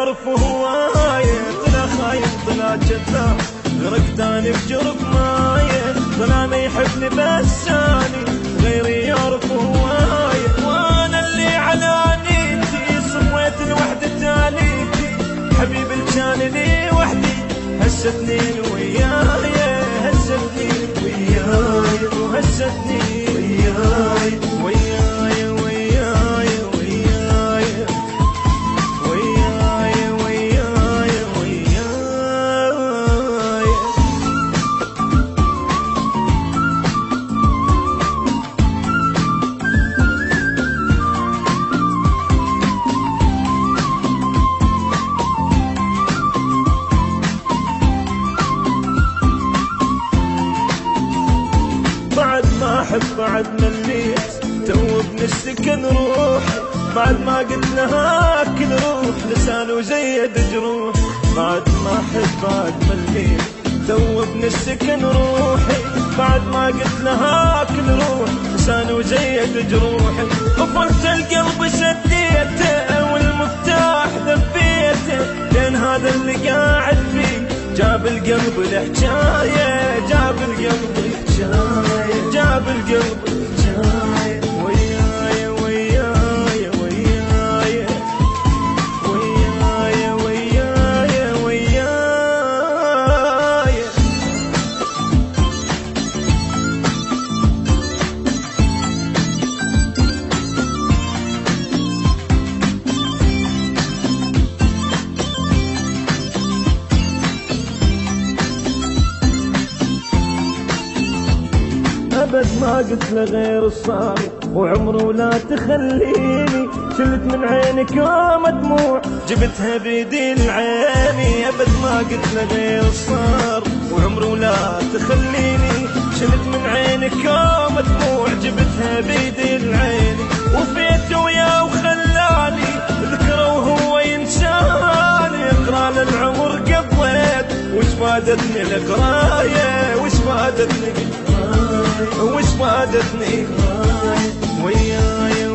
يعرف هواية، طلع خاين طلع كذاب غرق تاني بجرف مايه، طلع ما يحبني بس اني غيري يعرف هواية. وانا اللي على نيتي صفيت الوحدة تاليتي، حبيبي اللي كان لي وحدي هستني وياي، هستني وياي وهستني وياي وياي وياي وياي وياي وياي وياي. بعد ما احب بعد مليت تو ابن السكن روحي، بعد ما قلت لها كل روح لسانه زيد جروح. بعد ما احب بعد مليت تو ابن السكن روحي، بعد ما قلت لها كل روح لسانه زيد جروحي. قفلت القلب سديته والمفتاح دفيته، لين هذا اللي قاعد فيه جاب القلب الحجاية، جاب القلب الحجاية، جاب القلب الحجاية. وياي وياي وياي وياي وياي وياي. أبد ما قلت له غير الصار وعمره لا تخليني، شلت من عينك يوم دموع جبتها بيدي العيني. أبد ما قلت له غير الصار وعمره لا تخليني، شلت من عينك يوم دموع جبتها بيدي العيني. وفيت وياه وخلاني ذكره وهو ينساني، اقرا للعمر قضيت وش فادتني القرايه، وش فادتني وش فادتني وياي